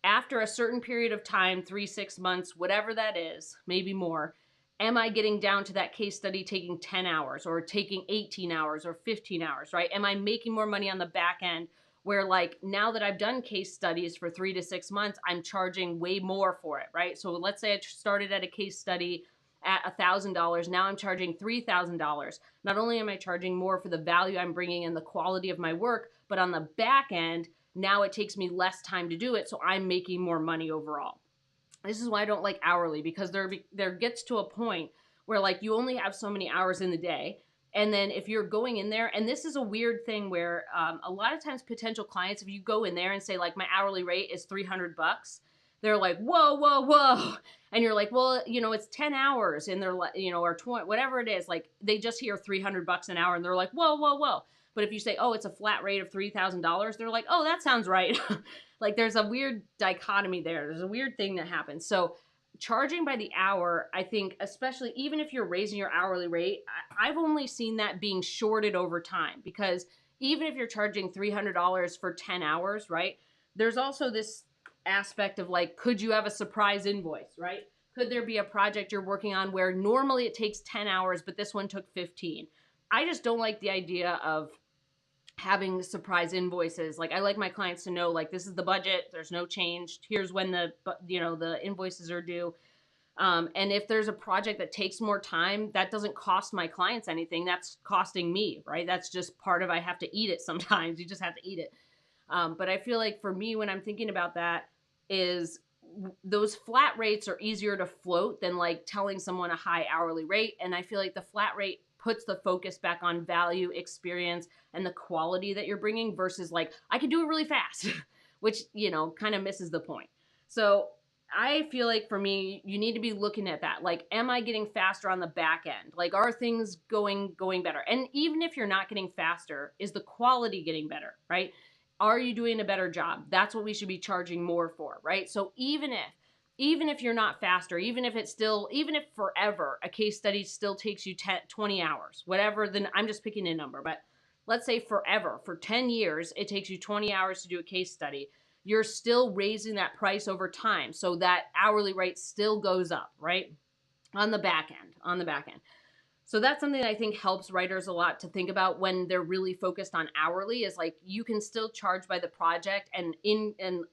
After a certain period of time, 3, 6 months, whatever that is, maybe more, am I getting down to that case study taking 10 hours or taking 18 hours or 15 hours, right? Am I making more money on the back end, where like now that I've done case studies for 3 to 6 months, I'm charging way more for it, right? So let's say I started at a case study at $1,000. Now I'm charging $3,000. Not only am I charging more for the value I'm bringing and the quality of my work, but on the back end, now it takes me less time to do it, so I'm making more money overall. This is why I don't like hourly, because there gets to a point where like you only have so many hours in the day. And then if you're going in there, and this is a weird thing where a lot of times potential clients, if you go in there and say like my hourly rate is $300, they're like, whoa, whoa, whoa. And you're like, well, you know, it's 10 hours, and they're like, you know, or 20, whatever it is, like they just hear $300 an hour and they're like, whoa, whoa, whoa. But if you say, oh, it's a flat rate of $3,000, they're like, oh, that sounds right. Like there's a weird dichotomy there. There's a weird thing that happens. So charging by the hour, I think, especially even if you're raising your hourly rate, I've only seen that being shorted over time, because even if you're charging $300 for 10 hours, right? There's also this aspect of like, could you have a surprise invoice, right? Could there be a project you're working on where normally it takes 10 hours, but this one took 15? I just don't like the idea of having surprise invoices. Like I like my clients to know, like, this is the budget, there's no change, here's when the invoices are due. And if there's a project that takes more time, that doesn't cost my clients anything, that's costing me, right? That's just part of, I have to eat it sometimes. You just have to eat it. But I feel like for me, when I'm thinking about that, is those flat rates are easier to float than like telling someone a high hourly rate. And I feel like the flat rate puts the focus back on value, experience, and the quality that you're bringing, versus like, I can do it really fast, which, you know, kind of misses the point. So I feel like for me, you need to be looking at that. Like, am I getting faster on the back end? Like, are things going better? And even if you're not getting faster, is the quality getting better, right? Are you doing a better job? That's what we should be charging more for, right? So even if you're not faster, even if forever a case study still takes you 20 hours, whatever, then I'm just picking a number, but let's say forever, for 10 years, it takes you 20 hours to do a case study. You're still raising that price over time. So that hourly rate still goes up, right? On the back end, on the back end. So that's something that I think helps writers a lot to think about when they're really focused on hourly, is like you can still charge by the project and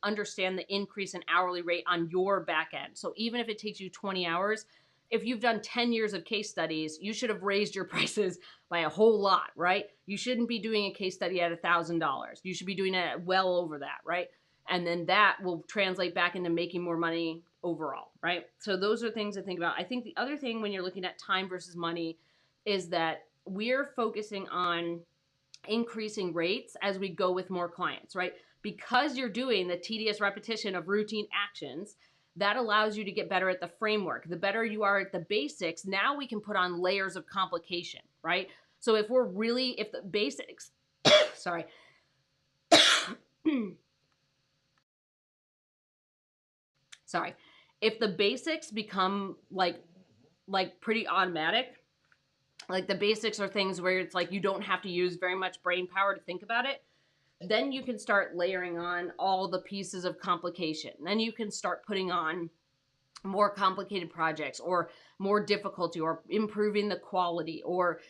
understand the increase in hourly rate on your back end. So even if it takes you 20 hours, if you've done 10 years of case studies, you should have raised your prices by a whole lot, right? You shouldn't be doing a case study at $1,000. You should be doing it at well over that, right? And then that will translate back into making more money overall, right? So those are things to think about. I think the other thing when you're looking at time versus money is that we're focusing on increasing rates as we go with more clients, right? Because you're doing the tedious repetition of routine actions, that allows you to get better at the framework. The better you are at the basics, now we can put on layers of complication, right? So if the basics, sorry, sorry, if the basics become like pretty automatic, like the basics are things where it's like you don't have to use very much brain power to think about it, then you can start layering on all the pieces of complication. Then you can start putting on more complicated projects or more difficulty or improving the quality, or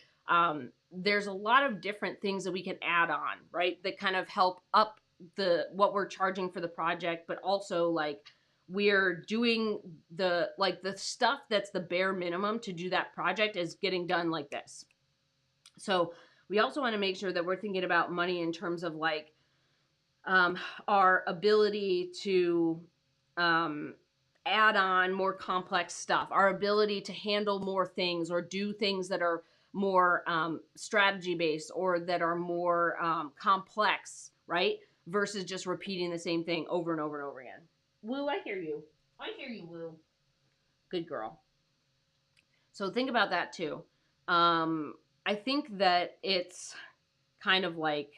there's a lot of different things that we can add on, right, that kind of help up what we're charging for the project, but also like we're doing the stuff that's the bare minimum to do that project is getting done like this. So we also want to make sure that we're thinking about money in terms of like our ability to add on more complex stuff, our ability to handle more things or do things that are more strategy based or that are more complex, right? Versus just repeating the same thing over and over and over again. Woo, I hear you. I hear you, Woo. Good girl. So think about that too. I think that it's kind of like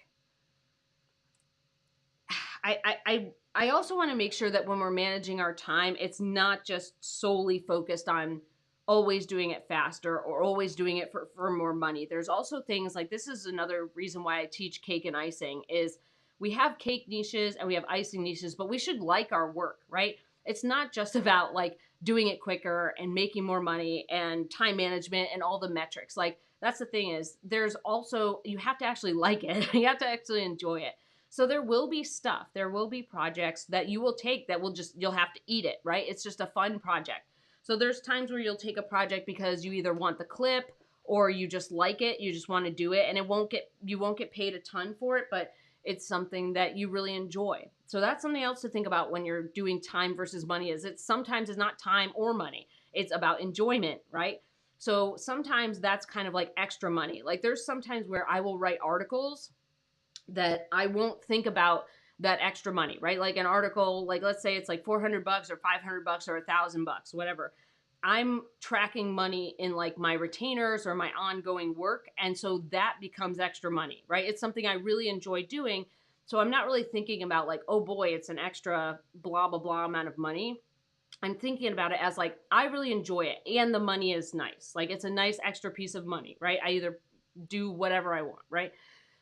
I also want to make sure that when we're managing our time, it's not just solely focused on always doing it faster or always doing it for more money. There's also things like, this is another reason why I teach cake and icing, is we have cake niches and we have icing niches, but we should like our work, right? It's not just about like doing it quicker and making more money and time management and all the metrics. Like that's the thing, is there's also, you have to actually like it. You have to actually enjoy it. So there will be stuff, there will be projects that you will take that will just, you'll have to eat it, right? It's just a fun project. So there's times where you'll take a project because you either want the clip or you just like it, you just want to do it, and you won't get paid a ton for it, but it's something that you really enjoy. So that's something else to think about when you're doing time versus money, is it sometimes is not time or money. It's about enjoyment, right? So sometimes that's kind of like extra money. Like there's sometimes where I will write articles that I won't think about that extra money, right? Like an article, like let's say it's like $400 or $500 or $1,000, whatever. I'm tracking money in like my retainers or my ongoing work. And so that becomes extra money, right? It's something I really enjoy doing. So I'm not really thinking about like, oh boy, it's an extra blah, blah, blah amount of money. I'm thinking about it as like, I really enjoy it and the money is nice. Like it's a nice extra piece of money, right? I either do whatever I want, right?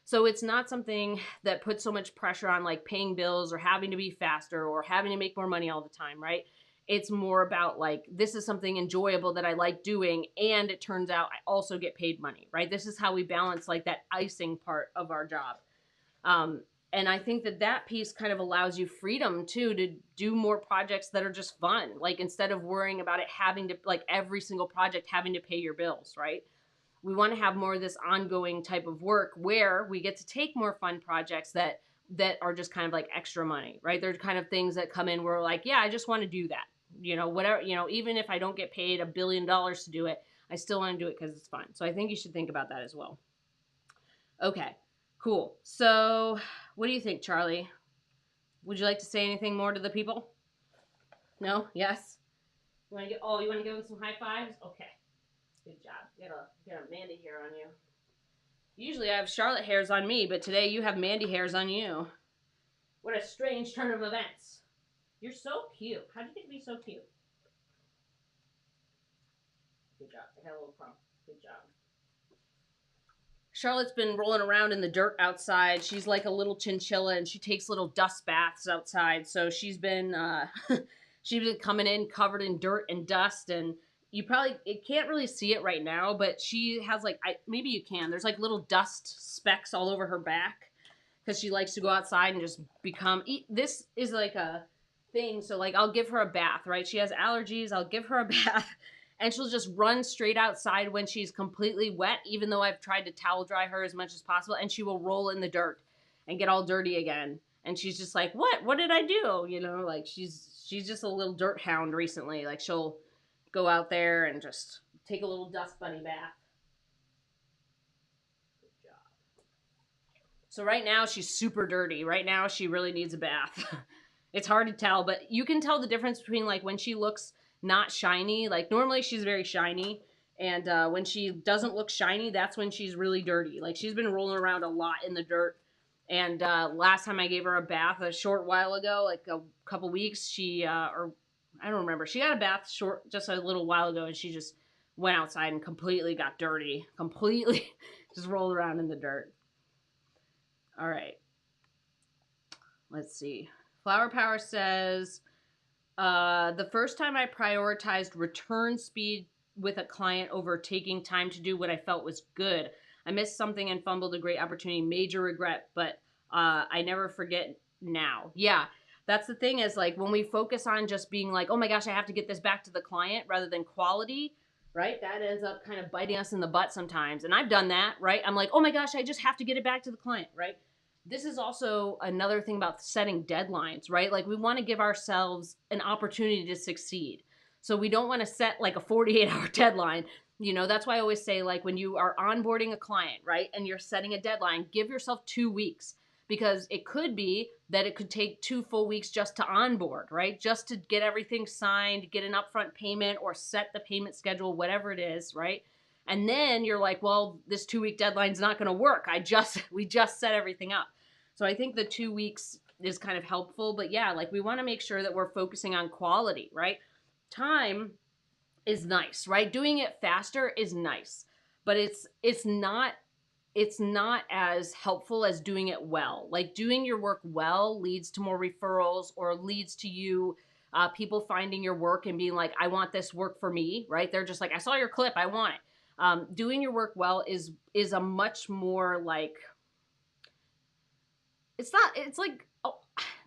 So it's not something that puts so much pressure on like paying bills or having to be faster or having to make more money all the time, right? It's more about like, this is something enjoyable that I like doing, and it turns out I also get paid money, right? This is how we balance like that icing part of our job. And I think that that piece kind of allows you freedom too, to do more projects that are just fun. Like instead of worrying about it having to, like every single project having to pay your bills, right? We want to have more of this ongoing type of work where we get to take more fun projects that are just kind of like extra money, right? They're kind of things that come in where we're like, yeah, I just want to do that. You know, whatever, you know, even if I don't get paid $1 billion to do it, I still want to do it because it's fun. So I think you should think about that as well. Okay, cool. So what do you think, Charlie? Would you like to say anything more to the people? No? Yes? You want to you want to give them some high fives? Okay. Good job. Get a Mandy hair on you. Usually I have Charlotte hairs on me, but today you have Mandy hairs on you. What a strange turn of events. You're so cute. How did you get to be so cute? Good job. I had a little crumb. Good job. Charlotte's been rolling around in the dirt outside. She's like a little chinchilla, and she takes little dust baths outside. So she's been she's been coming in covered in dirt and dust, and it can't really see it right now, but she has like maybe you can. There's like little dust specks all over her back because she likes to go outside and just this is like a thing. So like I'll give her a bath, right? She has allergies. I'll give her a bath. And she'll just run straight outside when she's completely wet, even though I've tried to towel dry her as much as possible. And she will roll in the dirt and get all dirty again. And she's just like, what? What did I do? You know, like she's just a little dirt hound recently. Like she'll go out there and just take a little dust bunny bath. Good job. So right now she's super dirty. Right now she really needs a bath. It's hard to tell, but you can tell the difference between like when she looks not shiny. Like normally she's very shiny, and when she doesn't look shiny, that's when she's really dirty. Like she's been rolling around a lot in the dirt, and last time I gave her a bath a short while ago, like a couple weeks, she or I don't remember, she got a bath just a little while ago, and she just went outside and completely got dirty, completely just rolled around in the dirt. All right, let's see. Flower Power says, the first time I prioritized return speed with a client over taking time to do what I felt was good, I missed something and fumbled a great opportunity. Major regret, but I never forget now. Yeah, that's the thing is like when we focus on just being like, oh my gosh, I have to get this back to the client rather than quality, right? That ends up kind of biting us in the butt sometimes. And I've done that, right? I'm like, oh my gosh, I just have to get it back to the client, right? This is also another thing about setting deadlines, right? Like we want to give ourselves an opportunity to succeed. So we don't want to set like a 48-hour deadline. You know, that's why I always say like when you are onboarding a client, right? And you're setting a deadline, give yourself 2 weeks, because it could be that it could take 2 full weeks just to onboard, right? Just to get everything signed, get an upfront payment or set the payment schedule, whatever it is, right? And then you're like, well, this 2-week deadline's not going to work. We just set everything up. So I think the 2 weeks is kind of helpful, but yeah, like we want to make sure that we're focusing on quality, right? Time is nice, right? Doing it faster is nice, but it's not as helpful as doing it well. Like doing your work well leads to more referrals or leads to you people finding your work and being like, I want this work for me, right? They're just like, I saw your clip, I want it. Doing your work well is a much more like, it's like,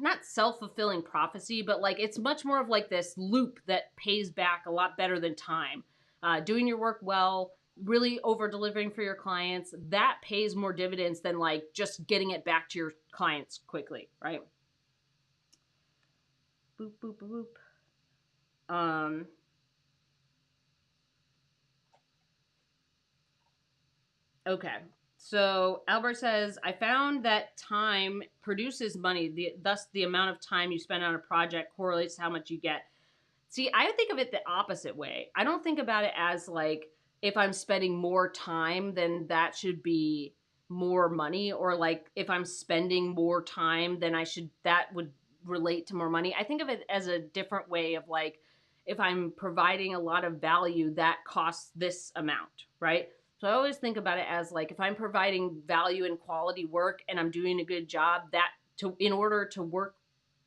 not self-fulfilling prophecy, but like it's much more of like this loop that pays back a lot better than time. Doing your work well, really over-delivering for your clients, that pays more dividends than like just getting it back to your clients quickly, right? Boop, boop, boop, boop. Okay. So Albert says, I found that time produces money. Thus, the amount of time you spend on a project correlates to how much you get. See, I think of it the opposite way. I don't think about it as like, if I'm spending more time, then that should be more money. Or like, if I'm spending more time, then that would relate to more money. I think of it as a different way of like, if I'm providing a lot of value, that costs this amount, right? So I always think about it as like, if I'm providing value and quality work and I'm doing a good job, in order to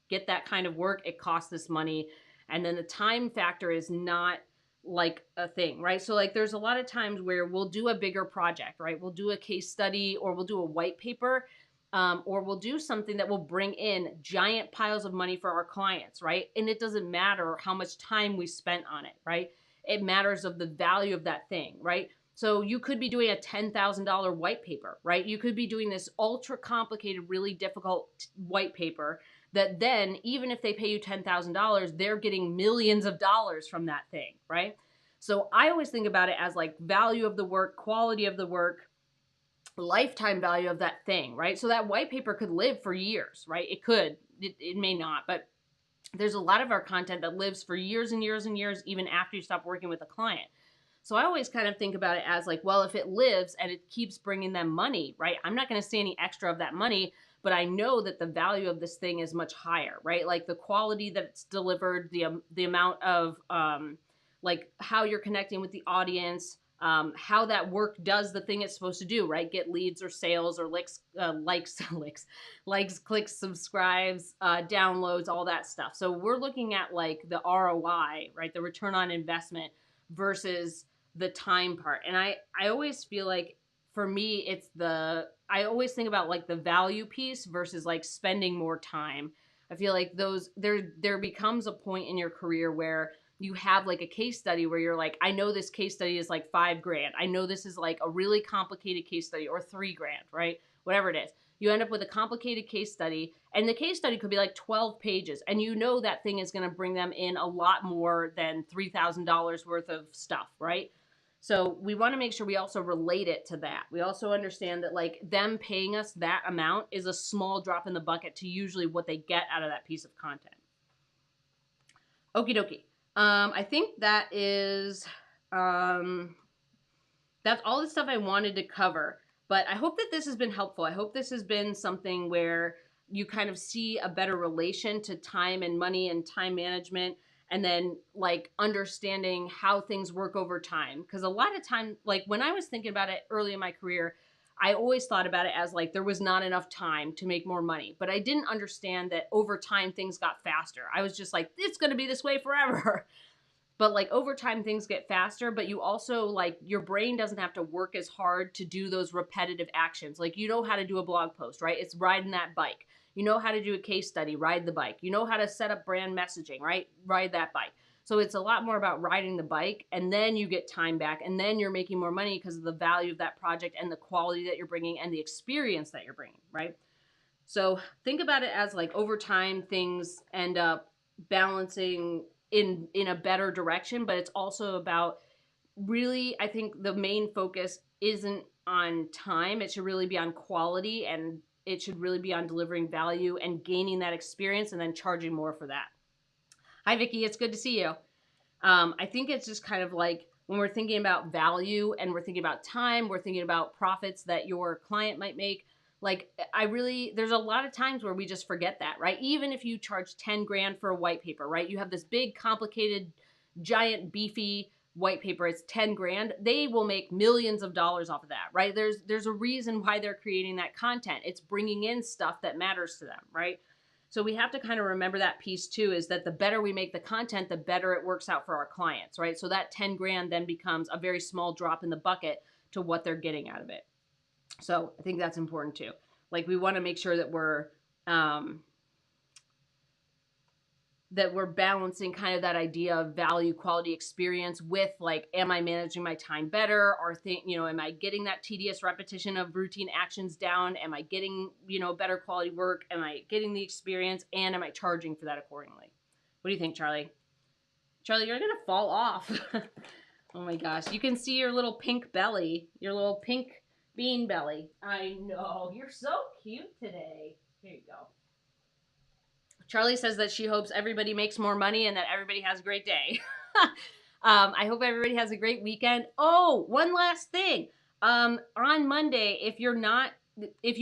get that kind of work, it costs this money. And then the time factor is not like a thing, right? So like there's a lot of times where we'll do a bigger project, right? We'll do a case study or we'll do a white paper, or we'll do something that will bring in giant piles of money for our clients, right? And it doesn't matter how much time we spent on it, right? It matters of the value of that thing, right? So you could be doing a $10,000 white paper, right? You could be doing this ultra complicated, really difficult white paper that then, even if they pay you $10,000, they're getting millions of dollars from that thing, right? So I always think about it as like value of the work, quality of the work, lifetime value of that thing, right? So that white paper could live for years, right? It could, it may not, but there's a lot of our content that lives for years and years and years, even after you stop working with a client. So I always kind of think about it as like, well, if it lives and it keeps bringing them money, right? I'm not going to see any extra of that money, but I know that the value of this thing is much higher, right? Like the quality that it's delivered, the amount of like how you're connecting with the audience, how that work does the thing it's supposed to do, right? Get leads or sales or likes, clicks, subscribes, downloads, all that stuff. So we're looking at like the ROI, right? The return on investment versus the time part. And I always feel like for me, I always think about like the value piece versus like spending more time. I feel like there becomes a point in your career where you have like a case study where you're like, I know this case study is like $5,000. I know this is like a really complicated case study, or $3,000, right? Whatever it is. You end up with a complicated case study, and the case study could be like 12 pages, and you know that thing is going to bring them in a lot more than $3,000 worth of stuff, right? So we want to make sure we also relate it to that. We also understand that like them paying us that amount is a small drop in the bucket to usually what they get out of that piece of content. Okie dokie. I think that is that's all the stuff I wanted to cover. But I hope that this has been helpful. I hope this has been something where you kind of see a better relation to time and money and time management, and then like understanding how things work over time. Because a lot of time, like when I was thinking about it early in my career, I always thought about it as like there was not enough time to make more money. But I didn't understand that over time things got faster. I was just like, it's going to be this way forever. But like over time things get faster, but you also like your brain doesn't have to work as hard to do those repetitive actions. Like you know how to do a blog post, right? It's riding that bike. You know how to do a case study, ride the bike. You know how to set up brand messaging, right? Ride that bike. So it's a lot more about riding the bike, and then you get time back, and then you're making more money because of the value of that project and the quality that you're bringing and the experience that you're bringing, right? So think about it as like over time things end up balancing in a better direction, but it's also about really, I think the main focus isn't on time. It should really be on quality, and it should really be on delivering value and gaining that experience and then charging more for that. Hi, Vicky. It's good to see you. I think it's just kind of like when we're thinking about value and we're thinking about time, we're thinking about profits that your client might make. Like there's a lot of times where we just forget that, right? Even if you charge 10 grand for a white paper, right? You have this big, complicated, giant, beefy white paper. It's 10 grand. They will make millions of dollars off of that, right? There's a reason why they're creating that content. It's bringing in stuff that matters to them, right? So we have to kind of remember that piece too, is that the better we make the content, the better it works out for our clients, right? So that 10 grand then becomes a very small drop in the bucket to what they're getting out of it. So I think that's important too. Like we want to make sure that we're balancing kind of that idea of value, quality, experience with like, am I managing my time better? Or am I getting that tedious repetition of routine actions down? Am I getting, better quality work? Am I getting the experience? And am I charging for that accordingly? What do you think, Charlie? Charlie, you're going to fall off. Oh my gosh. You can see your little pink belly, your little pink bean belly. I know. You're so cute today. Here you go. Charlie says that she hopes everybody makes more money and that everybody has a great day. I hope everybody has a great weekend. Oh, one last thing. On Monday, if you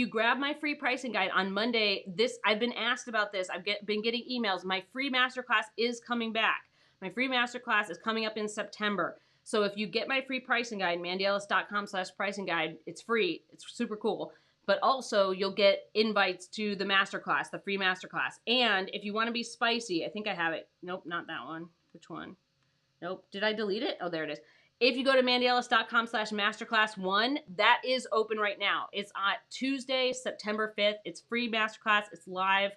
grab my free pricing guide on Monday, I've been asked about this. I've been getting emails. My free masterclass is coming back. My free masterclass is coming up in September. So if you get my free pricing guide, mandyellis.com/pricing guide, it's free. It's super cool. But also you'll get invites to the masterclass, the free masterclass. And if you want to be spicy, I think I have it. Nope, not that one. Which one? Nope. Did I delete it? Oh, there it is. If you go to mandyellis.com/masterclass1, that is open right now. It's on Tuesday, September 5th. It's free masterclass. It's live.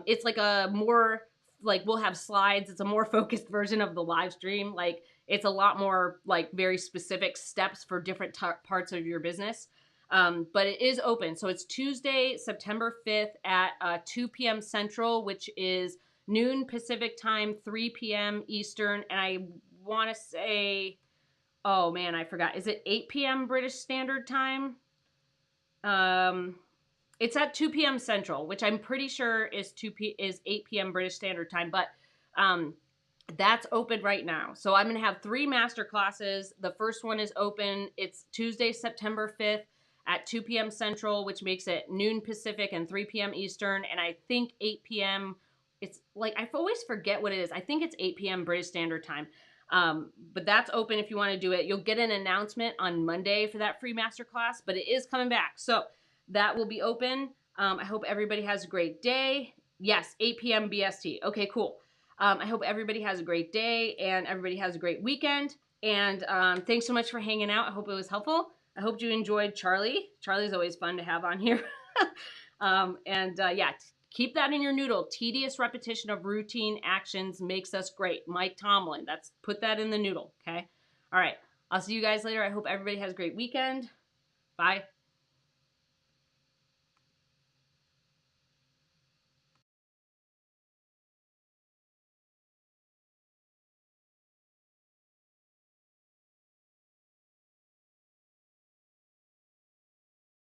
It's like a more, like we'll have slides. It's a more focused version of the live stream. Like it's a lot more like very specific steps for different parts of your business. But it is open. So it's Tuesday, September 5th at 2 p.m. Central, which is noon Pacific time, 3 p.m. Eastern. And I want to say, oh man, I forgot. Is it 8 p.m. British Standard Time? It's at 2 p.m. Central, which I'm pretty sure is 8 p.m. British Standard Time. But that's open right now. So I'm going to have 3 master classes. The first one is open. It's Tuesday, September 5th at 2 p.m. Central, which makes it noon Pacific and 3 p.m. Eastern. And I think 8 p.m. It's like, I always forget what it is. I think it's 8 p.m. British Standard Time. But that's open if you want to do it. You'll get an announcement on Monday for that free masterclass, but it is coming back. So that will be open. I hope everybody has a great day. Yes, 8 p.m. BST. Okay, cool. I hope everybody has a great day and everybody has a great weekend. And thanks so much for hanging out. I hope it was helpful. I hope you enjoyed Charlie. Charlie's always fun to have on here. Yeah, keep that in your noodle. Tedious repetition of routine actions makes us great. Mike Tomlin. Put that in the noodle. Okay. All right. I'll see you guys later. I hope everybody has a great weekend. Bye.